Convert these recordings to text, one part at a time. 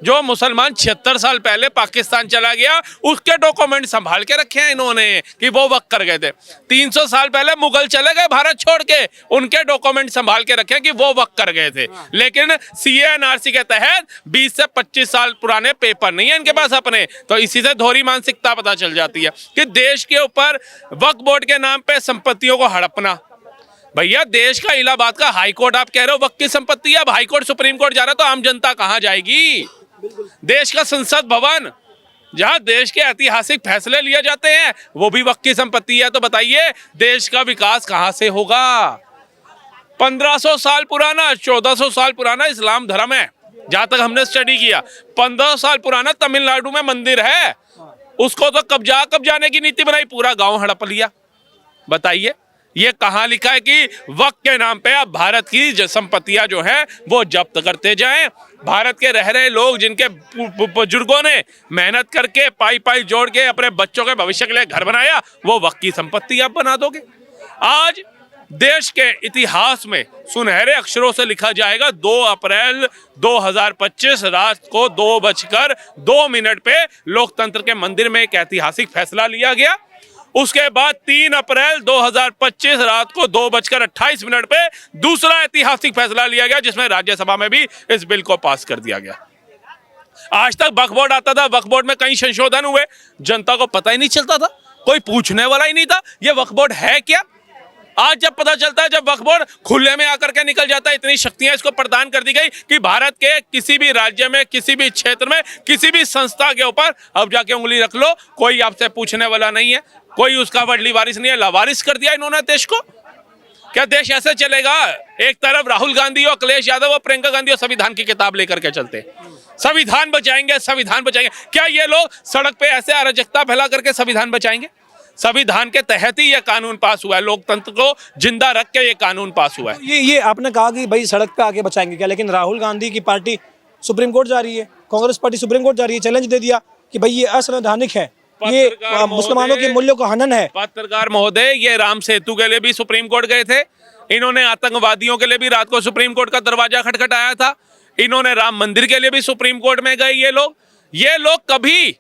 जो मुसलमान 76 साल पहले पाकिस्तान चला गया उसके डॉक्यूमेंट संभाल के रखे हैं इन्होंने कि वो वक्त कर गए थे। 300 साल पहले मुगल चले गए भारत छोड़ के, उनके डॉक्यूमेंट संभाल के रखे हैं कि वो वक्त कर गए थे। लेकिन CA/NRC के तहत 20 से 25 साल पुराने पेपर नहीं है इनके पास अपने। तो इसी से दोहरी मानसिकता पता चल जाती है कि देश के ऊपर वक्फ बोर्ड के नाम पे संपत्तियों को हड़पना। भैया देश का इलाहाबाद का हाई कोर्ट आप कह रहे हो वक्त की संपत्ति है, अब हाई कोर्ट सुप्रीम कोर्ट जा रहा है तो आम जनता कहां जाएगी? देश का संसद भवन जहां देश के ऐतिहासिक फैसले लिए जाते हैं वो भी वक्त की संपत्ति है। तो बताइए देश का विकास कहां से होगा? 1500 साल पुराना 1400 साल पुराना इस्लाम धर्म है, जहां तक हमने स्टडी किया। 15 साल पुराना तमिलनाडु में मंदिर है, उसको तो कब्जाने की नीति बनाई, पूरा गांव हड़प लिया। बताइए ये कहां लिखा है कि वक्त के नाम पे अब भारत की संपत्तियां जो है वो जब्त करते जाएं? भारत के रह रहे लोग जिनके बुजुर्गों ने मेहनत करके पाई जोड़ के अपने बच्चों के भविष्य के लिए घर बनाया, वो वक्त की संपत्ति आप बना दोगे? आज देश के इतिहास में सुनहरे अक्षरों से लिखा जाएगा 2 अप्रैल 2025 रात को 2:02 पे लोकतंत्र के मंदिर में एक ऐतिहासिक फैसला लिया गया। उसके बाद 3 अप्रैल 2025 रात को 2:28 पे दूसरा ऐतिहासिक फैसला लिया गया, जिसमें राज्यसभा में भी इस बिल को पास कर दिया गया। आज तक वक्फ बोर्ड आता था, वक्फ बोर्ड में कई संशोधन हुए, जनता को पता ही नहीं चलता था, कोई पूछने वाला ही नहीं था ये वक्फ बोर्ड है क्या। आज जब पता चलता है, जब वक्फ बोर्ड खुले में आकर के निकल जाता है, इतनी शक्तियां इसको प्रदान कर दी गई कि भारत के किसी भी राज्य में, किसी भी क्षेत्र में, किसी भी संस्था के ऊपर अब जाके उंगली रख लो, कोई आपसे पूछने वाला नहीं है, कोई उसका वडली वारिस नहीं है। लावारिस कर दिया इन्होंने देश को। क्या देश ऐसे चलेगा? एक तरफ राहुल गांधी और अखिलेश यादव और प्रियंका गांधी और संविधान की किताब लेकर के चलते, संविधान बचाएंगे, संविधान बचाएंगे। क्या ये लोग सड़क पे ऐसे अराजकता फैला करके संविधान बचाएंगे? संविधान के तहत ही ये कानून पास हुआ है, लोकतंत्र को जिंदा रख के ये कानून पास हुआ है। ये आपने कहा कि भाई सड़क पे आके बचाएंगे क्या, लेकिन राहुल गांधी की पार्टी सुप्रीम कोर्ट जा रही है, कांग्रेस पार्टी सुप्रीम कोर्ट जा रही है, चैलेंज दे दिया कि भाई ये असंवैधानिक है, ये मुसलमानों के मूल्यों का हनन है। पत्रकार महोदय, ये राम सेतु के लिए भी सुप्रीम कोर्ट गए थे, इन्होंने आतंकवादियों के लिए भी रात को सुप्रीम कोर्ट का दरवाजा खटखटाया था, इन्होंने राम मंदिर के लिए भी सुप्रीम कोर्ट में गए। ये लोग कभी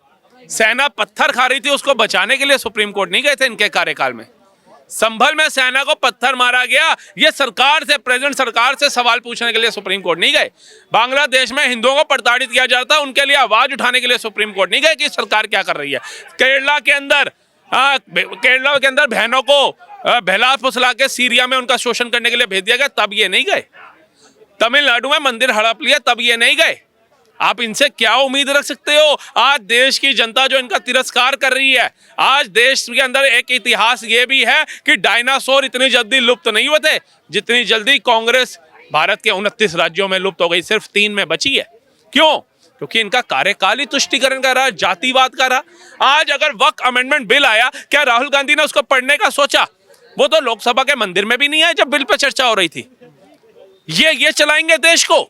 सेना पत्थर खा रही थी उसको बचाने के लिए सुप्रीम कोर्ट नहीं गए थे इनके कार्यकाल में। संभल में सेना को पत्थर मारा गया, ये सरकार से, प्रेसिडेंट सरकार से सवाल पूछने के लिए सुप्रीम कोर्ट नहीं गए। बांग्लादेश में हिंदुओं को प्रताड़ित किया जाता, उनके लिए आवाज उठाने के लिए सुप्रीम कोर्ट नहीं गए कि सरकार क्या कर रही है। केरला के अंदर बहनों को बहला फुसला के सीरिया में उनका शोषण करने के लिए भेज दिया गया, तब ये नहीं गए। तमिलनाडु में मंदिर हड़प लिया, तब ये नहीं गए। आप इनसे क्या उम्मीद रख सकते हो? आज देश की जनता जो इनका तिरस्कार कर रही है, आज देश के अंदर एक इतिहास ये भी है कि डायनासोर इतनी जल्दी लुप्त नहीं हुए थे जितनी जल्दी कांग्रेस भारत के 29 राज्यों में लुप्त हो गई, सिर्फ 3 में बची है। क्यों? क्योंकि इनका कार्यकाल ही तुष्टिकरण का रहा, जातिवाद का रहा। आज अगर वक्फ अमेंडमेंट बिल आया, क्या राहुल गांधी ने उसको पढ़ने का सोचा? वो तो लोकसभा के मंदिर में भी नहीं आया जब बिल पर चर्चा हो रही थी। ये चलाएंगे देश को।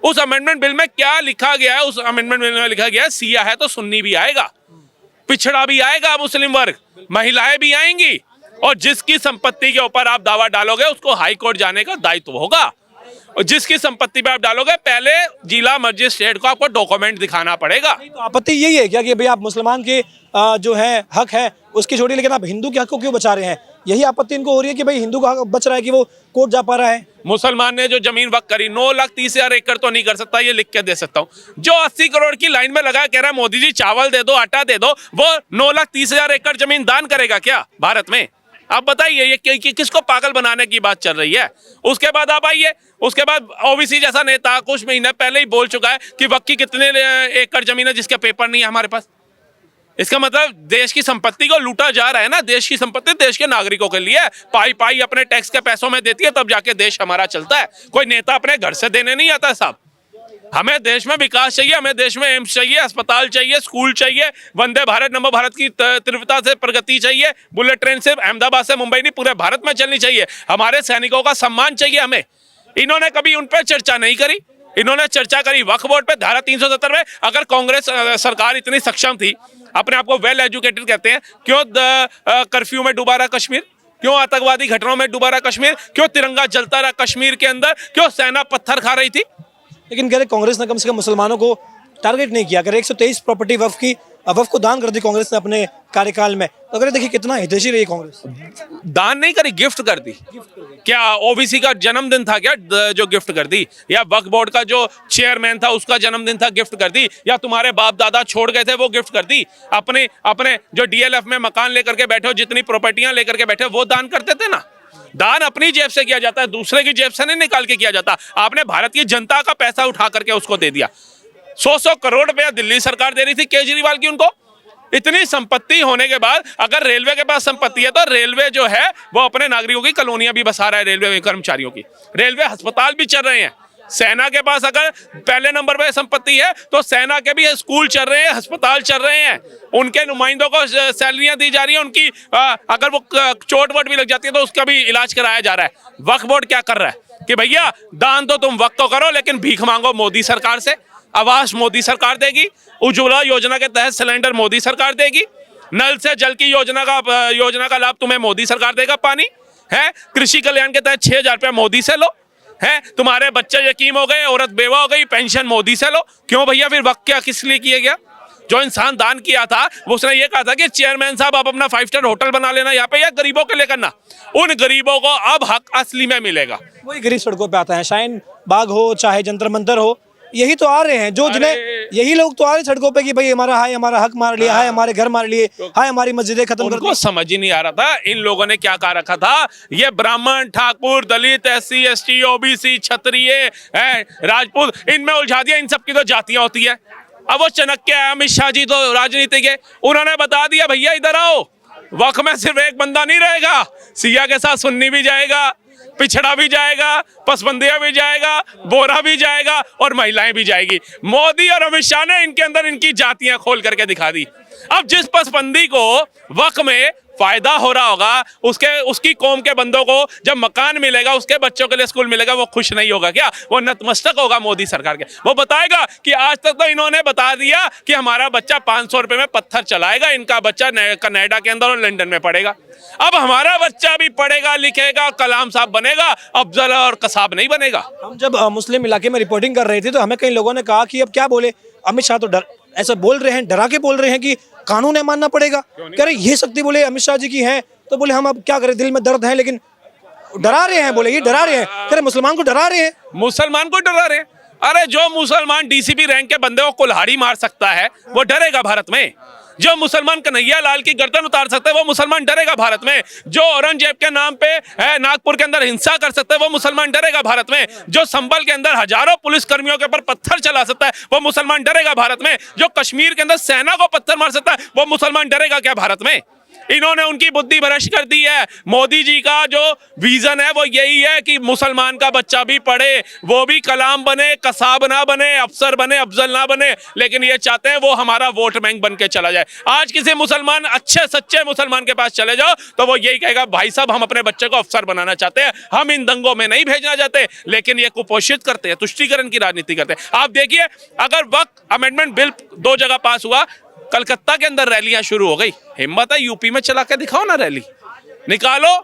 उस अमेंडमेंट बिल में क्या लिखा गया है? उस अमेंडमेंट बिल में लिखा गया है सिया है तो सुन्नी भी आएगा, पिछड़ा भी आएगा, मुस्लिम वर्ग, महिलाएं भी आएंगी, और जिसकी संपत्ति के ऊपर आप दावा डालोगे उसको हाई कोर्ट जाने का दायित्व होगा। और जिसकी संपत्ति पे आप डालोगे, पहले जिला मजिस्ट्रेट को आपको डॉक्यूमेंट दिखाना पड़ेगा। तो आपत्ति यही है क्या कि भाई आप मुसलमान के जो है हक है उसकी छोड़िए, लेकिन आप हिंदू के हक को क्यों बचा रहे हैं? यही आपत्ति इनको हो रही है कि भाई हिंदू का हक बच रहा है कि वो कोर्ट जा पा रहा है। मुसलमान ने जो जमीन वक्त करी, 9,30,000 एकड़ तो नहीं कर सकता, ये लिख के दे सकता हूँ। जो 80 करोड़ की लाइन में लगा कह रहा है मोदी जी चावल दे दो, आटा दे दो, वो 9,30,000 एकड़ जमीन दान करेगा क्या भारत में? आप बताइए ये किसको पागल बनाने की बात चल रही है? उसके बाद आप आइए, उसके बाद ओबीसी जैसा नेता कुछ महीने पहले ही बोल चुका है कि वक्त की कितने एकड़ जमीन है जिसके पेपर नहीं है हमारे पास। इसका मतलब देश की संपत्ति को लूटा जा रहा है ना। देश की संपत्ति देश के नागरिकों के लिए पाई अपने टैक्स के पैसों में देती है, तब जाके देश हमारा चलता है। कोई नेता अपने घर से देने नहीं आता साहब। हमें देश में विकास चाहिए, हमें देश में एम्स चाहिए, अस्पताल चाहिए, स्कूल चाहिए, वंदे भारत नमो भारत की तीव्रता से प्रगति चाहिए, बुलेट ट्रेन से अहमदाबाद से मुंबई नहीं पूरे भारत में चलनी चाहिए, हमारे सैनिकों का सम्मान चाहिए हमें। इन्होंने कभी उन पर चर्चा नहीं करी। इन्होंने चर्चा करी वक्फ बोर्ड पे, धारा 370 में। अगर कांग्रेस सरकार इतनी सक्षम थी, अपने आप को वेल एजुकेटेड कहते हैं, क्यों कर्फ्यू में डूबा रहा कश्मीर? क्यों आतंकवादी घटनाओं में डूबा रहा कश्मीर? क्यों तिरंगा जलता रहा कश्मीर के अंदर? क्यों सेना पत्थर खा रही थी? लेकिन कह रहे कांग्रेस ने कम से कम मुसलमानों को टारगेट नहीं किया। अगर 123 प्रॉपर्टी वक्फ को दान कर दी कांग्रेस ने अपने कार्यकाल में, तो अगर देखिए कितना हितैषी रही कांग्रेस। दान नहीं करी, गिफ्ट कर दी। क्या ओबीसी का जन्मदिन था क्या जो गिफ्ट कर दी? या वक्फ बोर्ड का जो चेयरमैन था उसका जन्मदिन था, गिफ्ट कर दी? या तुम्हारे बाप दादा छोड़ गए थे वो गिफ्ट कर दी? अपने अपने जो डीएलएफ में मकान लेकर के बैठे हो, जितनी प्रॉपर्टियां लेकर के बैठे हो, वो दान करते थे ना। दान अपनी जेब से किया जाता है, दूसरे की जेब से नहीं निकाल के किया जाता। आपने भारत की जनता का पैसा उठा करके उसको दे दिया। 100 करोड़ रुपया दिल्ली सरकार दे रही थी केजरीवाल की उनको। इतनी संपत्ति होने के बाद अगर रेलवे के पास संपत्ति है तो रेलवे जो है वो अपने नागरिकों की कॉलोनियां भी बसा रहा है, रेलवे कर्मचारियों की। रेलवे अस्पताल भी चल रहे हैं। सेना के पास अगर पहले नंबर पे संपत्ति है तो सेना के भी स्कूल चल रहे हैं, अस्पताल चल रहे हैं, उनके नुमाइंदों को सैलरियां दी जा रही हैं, उनकी अगर वो चोट वोट भी लग जाती है तो उसका भी इलाज कराया जा रहा है। वक्फ बोर्ड क्या कर रहा है कि भैया दान तो तुम वक्त को करो लेकिन भीख मांगो मोदी सरकार से। आवास मोदी सरकार देगी, उज्ज्वला योजना के तहत सिलेंडर मोदी सरकार देगी, नल से जल की योजना का लाभ तुम्हें मोदी सरकार देगा, पानी है, कृषि कल्याण के तहत 6,000 रुपया मोदी से लो, है, तुम्हारे बच्चे यतीम हो गए, औरत बेवा हो गई, पेंशन मोदी से लो। क्यों भैया? फिर वक्त क्या किस लिए किया गया? जो इंसान दान किया था उसने ये कहा था कि चेयरमैन साहब आप अपना 5 स्टार होटल बना लेना यहाँ पे, या गरीबों के लिए करना। उन गरीबों को अब हक असली में मिलेगा। वही गरीब सड़कों पे आता है, शाहीन बाग हो चाहे जंतर मंतर हो, यही तो आ रहे हैं जो जिन्हें, यही लोग तो आ रहे सड़कों पे कि भाई हमारा हक मार लिया, हाय हमारे घर मार लिए, हाय हमारी मस्जिदें खत्म कर दी। उनको समझ ही नहीं आ रहा था इन लोगों ने क्या कहा रखा था। ये ब्राह्मण, ठाकुर, दलित, SC ST OBC, क्षत्रिय, राजपूत, इनमें उलझा दिया। इन सब की तो जातियां होती है। अब वो चनक्य अमित शाह जी तो राजनीतिक है, उन्होंने बता दिया भैया इधर आओ, वक्फ में सिर्फ एक बंदा नहीं रहेगा, सिया के साथ सुन्नी भी जाएगा, पिछड़ा भी जाएगा, पसबंदिया भी जाएगा, बोरा भी जाएगा और महिलाएं भी जाएगी। मोदी और अमित शाह ने इनके अंदर इनकी जातियां खोल करके दिखा दी। अब जिस पसबंदी को वक्फ में फायदा हो रहा होगा, उसकी कौम के बंदों को जब मकान मिलेगा, उसके बच्चों के लिए स्कूल मिलेगा, वो खुश नहीं होगा क्या? वो नतमस्तक होगा मोदी सरकार के। वो बताएगा कि आज तक तो इन्होंने बता दिया कि हमारा बच्चा 500 रुपए में पत्थर चलाएगा, इनका बच्चा कनाडा के अंदर और लंदन में पढ़ेगा। अब हमारा बच्चा भी पढ़ेगा लिखेगा, कलाम साहब बनेगा, अफजल और कसाब नहीं बनेगा। हम जब मुस्लिम इलाके में रिपोर्टिंग कर रहे थे तो हमें कई लोगों ने कहा कि अब क्या बोले, अमित शाह तो ऐसा बोल रहे हैं, डरा के बोल रहे हैं कि कानून है मानना पड़ेगा। कह रहे ये शक्ति बोले अमित शाह जी की है, तो बोले हम अब क्या करें, दिल में दर्द है, लेकिन डरा रहे हैं, बोले ये डरा रहे हैं। कह रहे मुसलमान को डरा रहे हैं। मुसलमान को डरा रहे हैं? अरे जो मुसलमान DCP रैंक के बंदे को कुल्हाड़ी मार सकता है वो डरेगा भारत में? जो मुसलमान कन्हैया लाल की गर्दन उतार सकते हैं वो मुसलमान डरेगा भारत में? जो औरंगजेब के नाम पे नागपुर के अंदर हिंसा कर सकते हैं वो मुसलमान डरेगा भारत में? जो संभल के अंदर हजारों पुलिस कर्मियों के ऊपर पत्थर चला सकता है वो मुसलमान डरेगा भारत में? जो कश्मीर के अंदर सेना को पत्थर मार सकता है वो मुसलमान डरेगा क्या भारत में? इन्होंने उनकी बुद्धि भ्रष्ट कर दी है। मोदी जी का जो विजन है वो यही है कि मुसलमान का बच्चा भी पढ़े, वो भी कलाम बने, कसाब ना बने, अफसर बने, अफजल ना बने, लेकिन ये चाहते हैं वो हमारा वोट बैंक बन के चला जाए। आज किसी मुसलमान, अच्छे सच्चे मुसलमान के पास चले जाओ तो वो यही कहेगा भाई साहब हम अपने बच्चे को अफसर बनाना चाहते हैं, हम इन दंगों में नहीं भेजना चाहते। लेकिन ये कुपोषित करते हैं, तुष्टीकरण की राजनीति करते हैं। आप देखिए अगर वक्त अमेंडमेंट बिल 2 जगह पास हुआ, कलकत्ता के अंदर रैलियां शुरू हो गई। हिम्मत है यूपी में चला के दिखाओ ना, रैली निकालो,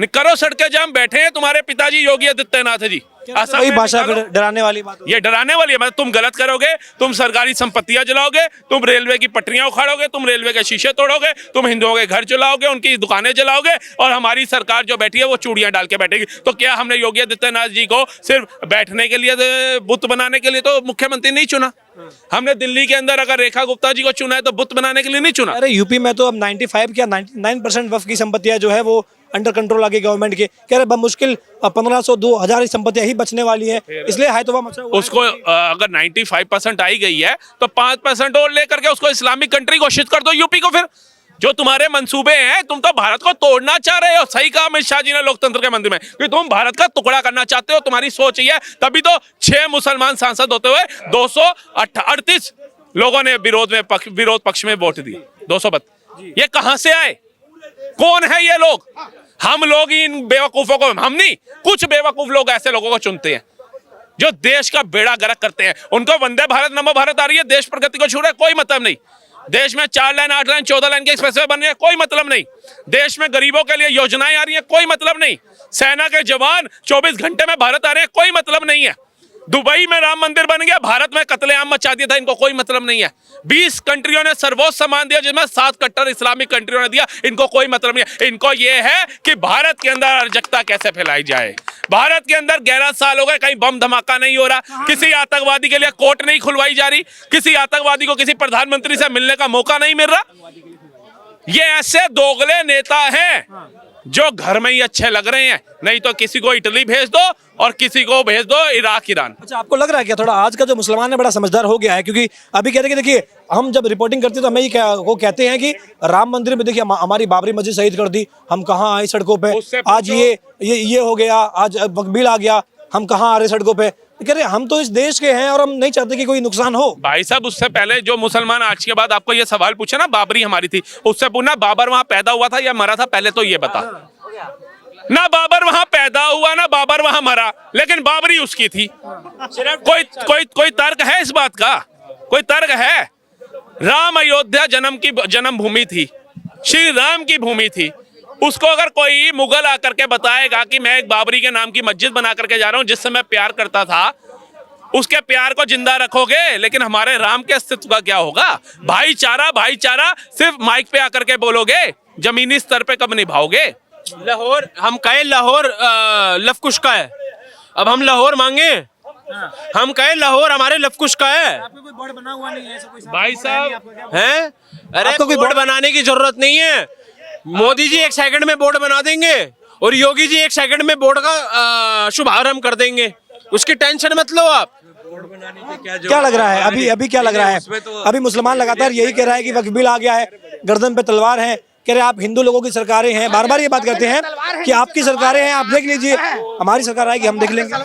करो सड़कें जाम। बैठे हैं तुम्हारे पिताजी योगी आदित्यनाथ जी, वही भाषा डराने वाली बात। ये डराने वाली है। मतलब तुम गलत करोगे, तुम सरकारी संपत्तियां जलाओगे, तुम रेलवे की पटरियां उखाड़ोगे, तुम रेलवे के शीशे तोड़ोगे, तुम हिंदुओं के घर जलाओगे, उनकी दुकानें जलाओगे, और हमारी सरकार जो बैठी है वो चूड़ियां डाल के बैठेगी। तो क्या हमने योगी आदित्यनाथ जी को सिर्फ बैठने के लिए, बुत बनाने के लिए तो मुख्यमंत्री नहीं चुना? हमने दिल्ली के अंदर अगर रेखा गुप्ता जी को चुना है तो बुत बनाने के लिए नहीं चुना। अरे यूपी में तो अब 95 क्या 99% वक्फ की संपत्तियां जो है वो अंडर कंट्रोल आ गई गवर्नमेंट के। कह रहे मुश्किल 1500-2000 संपत्तियां ही बचने वाली है, इसलिए हाय तौबा मचा हुआ है। उसको अगर 95% आई गई है तो 5% और लेकर के उसको इस्लामिक कंट्री घोषित कर दो यूपी को। फिर जो तुम्हारे मंसूबे हैं, तुम तो भारत को तोड़ना चाह रहे हो। सही कहा अमित शाह जी ने लोकतंत्र के मंदिर में कि तुम भारत का टुकड़ा करना चाहते हो, तुम्हारी सोच ये है। तभी तो 6 मुसलमान सांसद होते हुए 238 लोगों ने विरोध पक्ष में वोट दिए। 232 ये कहां से आए? कौन है ये लोग? हम लोग इन बेवकूफों को, हम नहीं, कुछ बेवकूफ लोग ऐसे लोगों को चुनते हैं जो देश का बेड़ा गर्क करते हैं। उनको वंदे भारत नमो भारत आ रही है, देश प्रगति को छू रहा है, कोई मतलब नहीं। देश में 4 लाइन 8 लाइन 14 लाइन के एक्सप्रेसवे बन रहे हैं, कोई मतलब नहीं। देश में गरीबों के लिए योजनाएं आ रही हैं, कोई मतलब नहीं। सेना के जवान 24 घंटे में भारत आ रहे हैं, कोई मतलब नहीं है। दुबई में राम मंदिर बन गया, भारत में कत्लेआम मचा दिया था, इनको कोई मतलब नहीं है। 20 कंट्रियों ने सर्वोच्च सम्मान दिया, जिसमें 7 कट्टर इस्लामिक कंट्रियों ने दिया, इनको कोई मतलब नहीं है। इनको ये है कि भारत के अंदर अराजकता कैसे फैलाई जाए। भारत के अंदर 11 साल हो गए, कहीं बम धमाका नहीं हो रहा, किसी आतंकवादी के लिए कोर्ट नहीं खुलवाई जा रही, किसी आतंकवादी को किसी प्रधानमंत्री से मिलने का मौका नहीं मिल रहा। ये ऐसे दोगले नेता हैं जो घर में ही अच्छे लग रहे हैं, नहीं तो किसी को इटली भेज दो और किसी को भेज दो इराक ईरान। अच्छा, आपको लग रहा है क्या थोड़ा आज का जो मुसलमान है बड़ा समझदार हो गया है? क्योंकि अभी कहते हैं कि देखिए हम जब रिपोर्टिंग करते हैं तो हमें वो कहते हैं कि राम मंदिर में देखिए हमारी बाबरी मस्जिद शहीद कर दी, हम कहाँ आए सड़कों पे, आज ये हो गया, आज वकबील आ गया, हम कहाँ आ रहे सड़कों पे। कह रहे हम तो इस देश के हैं और हम नहीं चाहते कि कोई नुकसान हो। भाई साहब, उससे पहले जो मुसलमान आज के बाद आपको ये सवाल पूछे ना, बाबरी हमारी थी, उससे पूछना बाबर वहां पैदा हुआ था या मरा था, पहले तो ये बता। ना बाबर वहां पैदा हुआ ना बाबर वहां मरा, लेकिन बाबरी उसकी थी। कोई तर्क है इस बात का? कोई तर्क है? राम अयोध्या जन्मभूमि थी, श्री राम की भूमि थी। उसको अगर कोई मुगल आकर के बताएगा कि मैं एक बाबरी के नाम की मस्जिद बना करके जा रहा हूं जिससे मैं प्यार करता था, उसके प्यार को जिंदा रखोगे, लेकिन हमारे राम के अस्तित्व का क्या होगा? भाईचारा सिर्फ माइक पे आकर के बोलोगे, जमीनी स्तर पे कब निभाओगे? लाहौर हम कहे, लाहौर लवकुश का है। अब हम लाहौर मांगे, हम कहे लाहौर हमारे लवकुश का है। आपको कोई बोर्ड बना हुआ नहीं है, ऐसा कोई भाई साहब हैं? अरे कोई बोर्ड बनाने की जरूरत नहीं है। मोदी जी 1 सेकंड में बोर्ड बना देंगे और योगी जी 1 सेकंड में बोर्ड का शुभारंभ कर देंगे, उसकी टेंशन मत लो आप। क्या लग रहा है अभी क्या लग रहा है? अभी मुसलमान लगातार यही कह रहा है कि वकबील आ गया है, गर्दन पे तलवार है, कह रहे आप हिंदू लोगों की सरकारें हैं, बार बार ये बात करते हैं कि आपकी सरकारें हैं, आप देख लीजिए, हमारी सरकार आएगी हम देख लेंगे।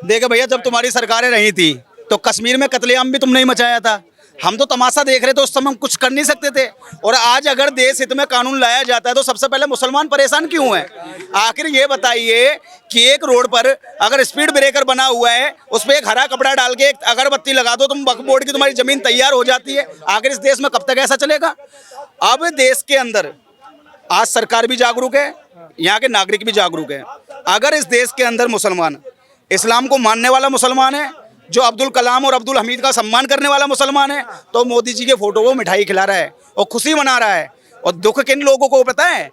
देखो भैया, जब तुम्हारी सरकारें रही थी तो कश्मीर में कत्लेआम भी तुमने ही मचाया था, हम तो तमाशा देख रहे थे, उस समय हम कुछ कर नहीं सकते थे। और आज अगर देश हित में कानून लाया जाता है तो सबसे पहले मुसलमान परेशान क्यों हैं? आखिर ये बताइए कि एक रोड पर अगर स्पीड ब्रेकर बना हुआ है, उस पर एक हरा कपड़ा डाल के एक अगरबत्ती लगा दो, तुम वक्फ बोर्ड की तुम्हारी जमीन तैयार हो जाती है। आखिर इस देश में कब तक ऐसा चलेगा? अब देश के अंदर आज सरकार भी जागरूक है, यहाँ के नागरिक भी जागरूक है। अगर इस देश के अंदर मुसलमान इस्लाम को मानने वाला मुसलमान है, जो अब्दुल कलाम और अब्दुल हमीद का सम्मान करने वाला मुसलमान है, तो मोदी जी के फोटो को मिठाई खिला रहा है और खुशी मना रहा है। और दुख किन लोगों को पता है?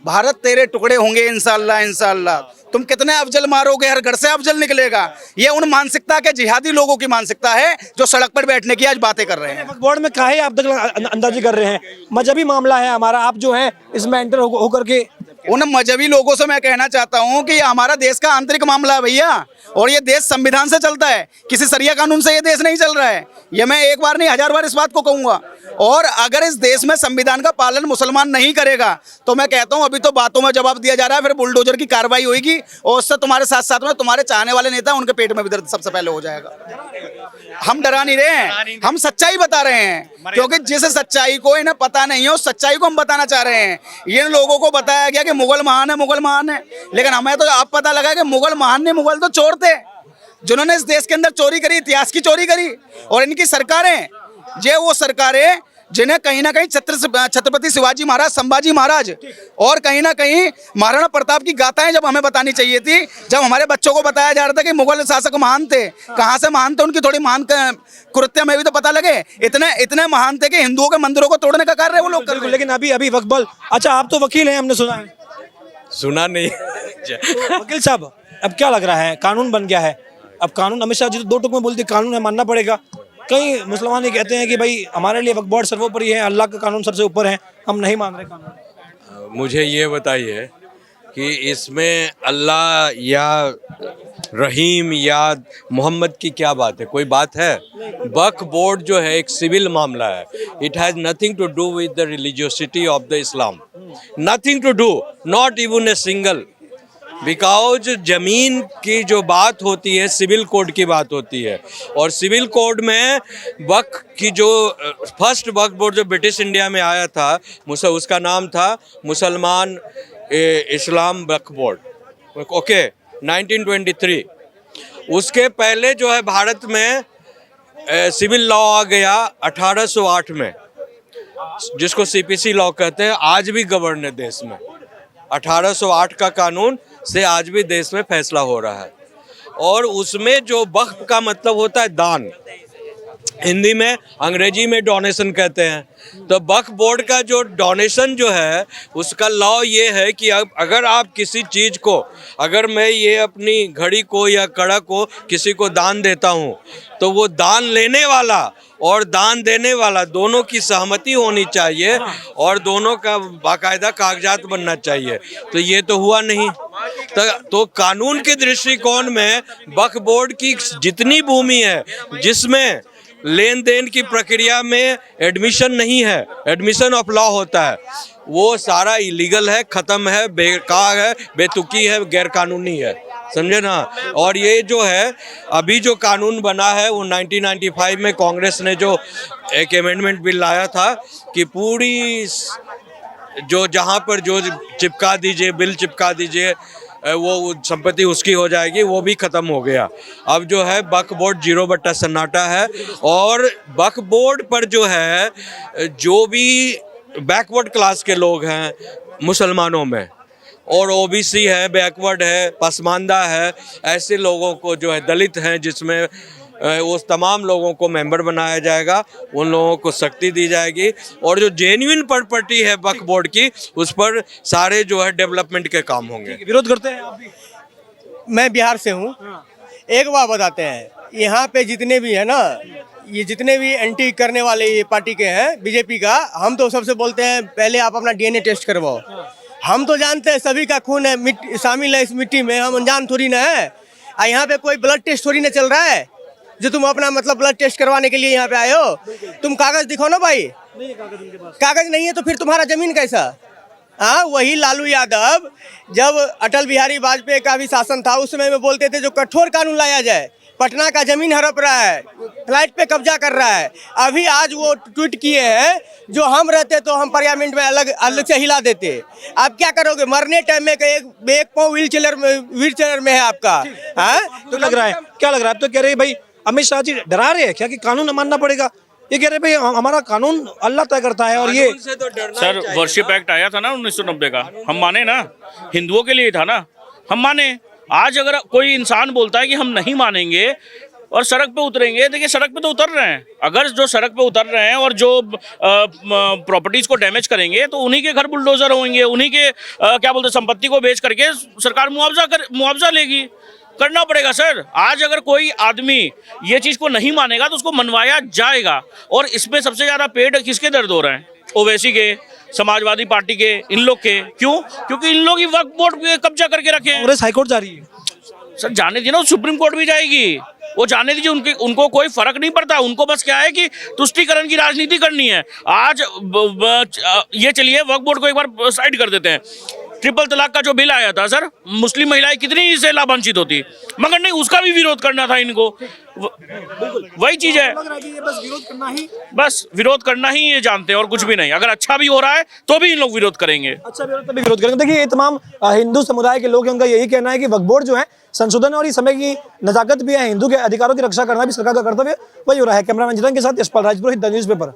भारत तेरे टुकड़े होंगे इंशाअल्लाह इंशाअल्लाह। तुम कितने अफजल मारोगे, हर घर से अफजल निकलेगा। ये उन मानसिकता के जिहादी लोगों की मानसिकता है जो सड़क पर बैठने की आज बातें कर रहे हैं। वक्फ बोर्ड में काहे आप तक अंदाजी कर रहे हैं? मजहबी मामला है हमारा, आप जो है इसमें एंटर होकर के उन मजहबी लोगों से मैं कहना चाहता हूं कि हमारा देश का आंतरिक मामला है भैया, और ये देश संविधान से चलता है, किसी सरिया कानून से ये देश नहीं चल रहा है। ये मैं एक बार नहीं 1000 बार इस बात को कहूंगा। और अगर इस देश में संविधान का पालन मुसलमान नहीं करेगा तो मैं कहता हूं अभी तो बातों में जवाब दिया जा रहा है, फिर बुलडोजर की कार्रवाई होगी और उससे तुम्हारे साथ साथ में तुम्हारे चाहने वाले नेता उनके पेट में भी दर्द सबसे पहले हो जाएगा। हम डरा नहीं रहे हैं, हम सच्चाई बता रहे हैं, क्योंकि जिस सच्चाई को इन्हें पता नहीं है उस सच्चाई को हम बताना चाह रहे हैं। इन लोगों को बताया गया कि मुगल महान है, मुगल महान है, लेकिन हमें तो अब पता लगा कि मुगल महान नहीं, मुगल तो चोर थे जिन्होंने इस देश के अंदर चोरी करी, इतिहास की चोरी करी। और इनकी सरकारें, ये वो सरकारें जिन्हें कहीं ना कहीं छत्रपति शिवाजी महाराज, संभाजी महाराज और कहीं ना कहीं महाराणा प्रताप की गाथाएं जब हमें बतानी चाहिए थी, जब हमारे बच्चों को बताया जा रहा था कि मुगल शासक महान थे, कहाँ से महान थे, उनकी थोड़ी महान कृत्य में भी तो पता लगे। इतने महान थे कि हिंदुओं के मंदिरों को तोड़ने का कार्य वो लोग कर रहे हैं। लेकिन अभी वक्फ। अच्छा, आप तो वकील हैं, हमने सुना है। सुना नहीं। वकील साहब, अब क्या लग रहा है? कानून बन गया है, अब कानून, अमित शाह जी तो 2 टुक में बोलते कानून है, मानना पड़ेगा। कई मुसलमान ये कहते हैं कि भाई हमारे लिए वक्फ बोर्ड सर्वोपरि है, अल्लाह का कानून सबसे ऊपर है, हम नहीं मान रहे कानून। मुझे ये बताइए कि इसमें अल्लाह या रहीम या मोहम्मद की क्या बात है? कोई बात है? वक्फ बोर्ड जो है एक सिविल मामला है। It has nothing to do with the religiosity of the Islam, nothing to do, not even a single. Because ज़मीन की जो बात होती है सिविल कोड की बात होती है, और सिविल कोड में वक्फ की जो फर्स्ट वक्फ बोर्ड जो ब्रिटिश इंडिया में आया था, उसका नाम था मुसलमान इस्लाम वक्फ बोर्ड, ओके, 1923। उसके पहले जो है भारत में सिविल लॉ आ गया 1808 में, जिसको सीपीसी लॉ कहते हैं, आज भी गवर्न है देश में। 1808 का कानून से आज भी देश में फैसला हो रहा है। और उसमें जो वक्फ का मतलब होता है दान, हिंदी में, अंग्रेजी में डोनेशन कहते हैं। तो वक्फ बोर्ड का जो डोनेशन जो है उसका लॉ ये है कि अब अगर आप किसी चीज़ को, अगर मैं ये अपनी घड़ी को या कड़ा को किसी को दान देता हूँ तो वो दान लेने वाला और दान देने वाला दोनों की सहमति होनी चाहिए और दोनों का बाकायदा कागजात बनना चाहिए। तो ये तो हुआ नहीं। तो कानून के दृष्टिकोण में वक्फ बोर्ड की जितनी भूमि है जिसमें लेन देन की प्रक्रिया में एडमिशन नहीं है, एडमिशन ऑफ लॉ होता है, वो सारा इलीगल है, ख़त्म है, बेकार है, बेतुकी है, गैरकानूनी है, समझे ना। और ये जो है अभी जो कानून बना है वो 1995 में कांग्रेस ने जो एक अमेंडमेंट बिल लाया था कि पूरी जो जहाँ पर जो चिपका दीजिए, बिल चिपका दीजिए, वो संपत्ति उसकी हो जाएगी, वो भी ख़त्म हो गया। अब जो है वक्फ बोर्ड 0 सन्नाटा है। और वक्फ बोर्ड पर जो है जो भी बैकवर्ड क्लास के लोग हैं मुसलमानों में, और ओबीसी है, बैकवर्ड है, पसमानदा है, ऐसे लोगों को जो है, दलित हैं जिसमें उस तमाम लोगों को मेंबर बनाया जाएगा, उन लोगों को शक्ति दी जाएगी। और जो जेन्युइन प्रॉपर्टी है वक्फ बोर्ड की, उस पर सारे जो है डेवलपमेंट के काम होंगे। विरोध करते हैं आप भी? मैं बिहार से हूँ। एक बात बताते हैं, यहाँ पे जितने भी है ना, ये जितने भी एंटी करने वाले ये पार्टी के हैं, बीजेपी का, हम तो सबसे बोलते हैं पहले आप अपना डीएनए टेस्ट करवाओ। हम तो जानते हैं सभी का खून है, शामिल है इस मिट्टी में, हम अनजान थोड़ी ना है। यहाँ पे कोई ब्लड टेस्ट थोड़ी ना चल रहा है जो तुम अपना मतलब ब्लड टेस्ट करवाने के लिए यहाँ पे आए हो। तुम कागज दिखाओ ना भाई। कागज नहीं है तो फिर तुम्हारा जमीन कैसा? हाँ, वही लालू यादव जब अटल बिहारी वाजपेयी का भी शासन था उस समय में बोलते थे जो कठोर कानून लाया जाए, पटना का जमीन हड़प रहा है, फ्लाइट पे कब्जा कर रहा है। अभी आज वो ट्वीट किए हैं जो हम रहते तो हम पार्लियामेंट में अलग से हिला देते। आप क्या करोगे? मरने टाइम में एक पाँव व्हील चेयर में है आपका। हाँ, तो लग रहा है, क्या लग रहा है? आप तो कह रहे हैं भाई अमित शाह जी डरा रहे हैं क्या कि कानून मानना पड़ेगा? ये कह रहे भाई हमारा कानून अल्लाह तय करता है। और ये सर वर्शिप एक्ट आया था ना 1990 का, हम माने ना, हिंदुओं के लिए था ना, हम माने। आज अगर कोई इंसान बोलता है कि हम नहीं मानेंगे और सड़क पे उतरेंगे, देखिए सड़क पे तो उतर रहे हैं। अगर जो सड़क पे उतर रहे हैं और जो प्रॉपर्टीज को डैमेज करेंगे तो उन्हीं के घर बुलडोजर होंगे, उन्हीं के क्या बोलते संपत्ति को बेच करके सरकार मुआवजा लेगी। करना पड़ेगा सर। आज अगर कोई आदमी ये चीज़ को नहीं मानेगा तो उसको मनवाया जाएगा। और इसमें सबसे ज़्यादा पेट किसके दर्द हो रहे हैं? ओवैसी के, समाजवादी पार्टी के, इन लोग के। क्यों? क्योंकि इन लोग ही वक्फ बोर्ड पे कब्जा करके रखे हैं। कांग्रेस हाईकोर्ट जा रही है सर, जाने दीजिए ना, सुप्रीम कोर्ट भी जाएगी, वो जाने दीजिए। उनको कोई फर्क नहीं पड़ता। उनको बस क्या है कि तुष्टीकरण की राजनीति करनी है। आज ये चलिए वक्फ बोर्ड को एक बार साइड कर देते हैं। ट्रिपल तलाक का जो बिल आया था सर, मुस्लिम महिलाएं कितनी इससे लाभान्वित होती, मगर नहीं, उसका भी विरोध करना था इनको। वही चीज है, बस विरोध करना ही ये जानते हैं और कुछ भी नहीं। अगर अच्छा भी हो रहा है तो भी इन लोग विरोध करेंगे। अच्छा तभी विरोध करेंगे। देखिए ये तमाम हिंदू समुदाय के लोग हैं, उनका यही कहना है कि वक्फ बोर्ड जो है संशोधन और इस समय की नजाकत भी है, हिंदू के अधिकारों की रक्षा करना भी सरकार का कर्तव्य। वही हो रहा है। कैमरामैन जितन के साथ यशपाल राजपुरोहित, द न्यूज़ पेपर।